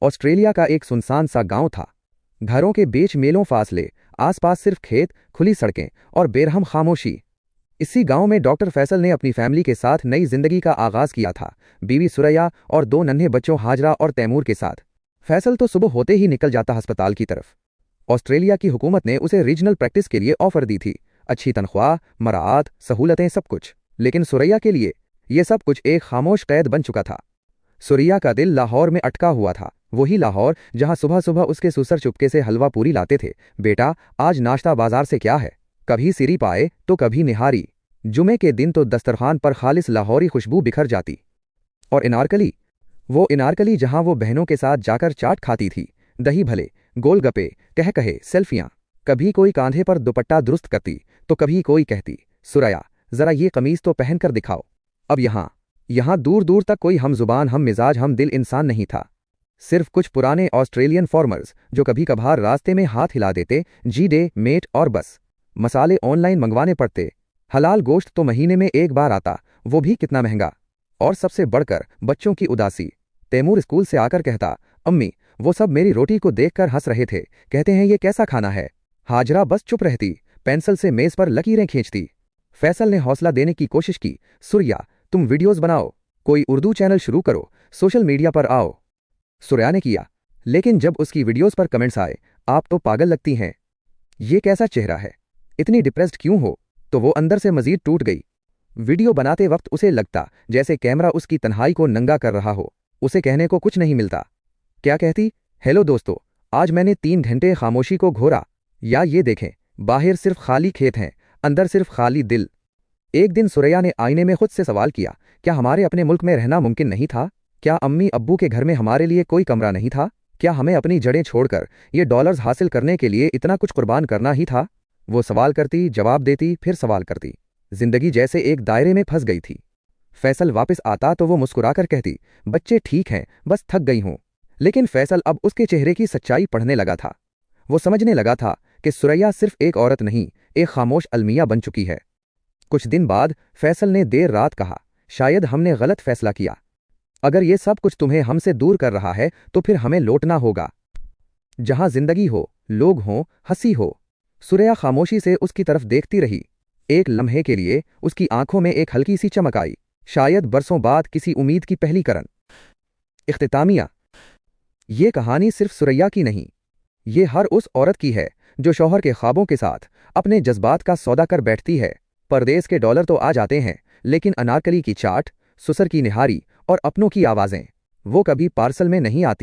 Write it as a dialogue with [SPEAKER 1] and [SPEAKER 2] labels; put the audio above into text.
[SPEAKER 1] Australia का एक सुनसान सा गांव था। घरों के बीच मीलों फासले, आसपास सिर्फ खेत, खुली सड़कें और बेरहम खामोशी। इसी गांव में डॉक्टर फैसल ने अपनी फैमिली के साथ नई जिंदगी का आगाज किया था, बीवी सुरैया और दो नन्हे बच्चों हाजरा और तैमूर के साथ। फैसल तो सुबह होते ही निकल जाता अस्पताल की तरफ। ऑस्ट्रेलिया की हुकूमत ने उसे रीजनल प्रैक्टिस के लिए ऑफर दी थी, अच्छी तनख्वाह, मराआत, सहूलतें, सब कुछ। लेकिन सुरैया के लिए ये सब कुछ एक खामोश कैद बन चुका था। सुरैया का दिल लाहौर में अटका हुआ था, वही लाहौर जहां सुबह सुबह उसके ससुर चुपके से हलवा पूरी लाते थे। बेटा, आज नाश्ता बाजार से क्या है? कभी सिरी पाए तो कभी निहारी। जुमे के दिन तो दस्तरखान पर खालिस लाहौरी खुशबू बिखर जाती। और इनारकली, वो इनारकली जहां वो बहनों के साथ जाकर चाट खाती थी, दही भले, गोलगप्पे, कह कहे, सेल्फियां। कभी कोई कांधे पर दुपट्टा दुरुस्त करती तो कभी कोई कहती, सुरैया जरा ये कमीज तो पहन कर दिखाओ। अब यहां दूर दूर तक कोई हम जुबान, हम मिजाज, हम दिल इंसान नहीं था। सिर्फ कुछ पुराने ऑस्ट्रेलियन फॉर्मर्स जो कभी कभार रास्ते में हाथ हिला देते, जी डे मेट, और बस। मसाले ऑनलाइन मंगवाने पड़ते, हलाल गोश्त तो महीने में एक बार आता, वो भी कितना महंगा। और सबसे बढ़कर बच्चों की उदासी। तैमूर स्कूल से आकर कहता, अम्मी वो सब मेरी रोटी को देखकर हंस रहे थे, कहते हैं ये कैसा खाना है। हाजरा बस चुप रहती, पेंसिल से मेज पर लकीरें खींचती। फैसल ने हौसला देने की कोशिश की, सुरैया तुम वीडियोस बनाओ, कोई उर्दू चैनल शुरू करो, सोशल मीडिया पर आओ। सुरैया ने किया, लेकिन जब उसकी वीडियोस पर कमेंट्स आए, आप तो पागल लगती हैं, ये कैसा चेहरा है, इतनी डिप्रेस्ड क्यों हो, तो वो अंदर से मजीद टूट गई। वीडियो बनाते वक्त उसे लगता जैसे कैमरा उसकी तन्हाई को नंगा कर रहा हो। उसे कहने को कुछ नहीं मिलता। क्या कहती, हेलो दोस्तों, आज मैंने 3 घंटे खामोशी को घोरा, या ये देखें, बाहर सिर्फ खाली खेत हैं, अंदर सिर्फ खाली दिल। एक दिन सुरैया ने आईने में खुद से सवाल किया, क्या हमारे अपने मुल्क में रहना मुमकिन नहीं था? क्या अम्मी अब्बू के घर में हमारे लिए कोई कमरा नहीं था? क्या हमें अपनी जड़ें छोड़कर ये डॉलर्स हासिल करने के लिए इतना कुछ कुर्बान करना ही था? वो सवाल करती, जवाब देती, फिर सवाल करती। जिंदगी जैसे एक दायरे में फंस गई थी। फैसल वापस आता तो वो मुस्कुराकर कहती, बच्चे ठीक हैं, बस थक गई हूं। लेकिन फैसल अब उसके चेहरे की सच्चाई पढ़ने लगा था। वो समझने लगा था कि सुरैया सिर्फ एक औरत नहीं, एक खामोश अलमिया बन चुकी है। कुछ दिन बाद फैसल ने देर रात कहा, शायद हमने गलत फैसला किया। अगर ये सब कुछ तुम्हें हमसे दूर कर रहा है तो फिर हमें लौटना होगा, जहां जिंदगी हो, लोग हों, हंसी हो। सुरैया खामोशी से उसकी तरफ देखती रही। एक लम्हे के लिए उसकी आंखों में एक हल्की सी चमक आई, शायद बरसों बाद किसी उम्मीद की पहली किरण। इख्तितामिया, ये कहानी सिर्फ सुरैया की नहीं, ये हर उस औरत की है जो शौहर के ख्वाबों के साथ अपने जज्बात का सौदा कर बैठती है। परदेस के डॉलर तो आ जाते हैं, लेकिन अनारकली की चाट, सुसर की निहारी और अपनों की आवाजें, वो कभी पार्सल में नहीं आती।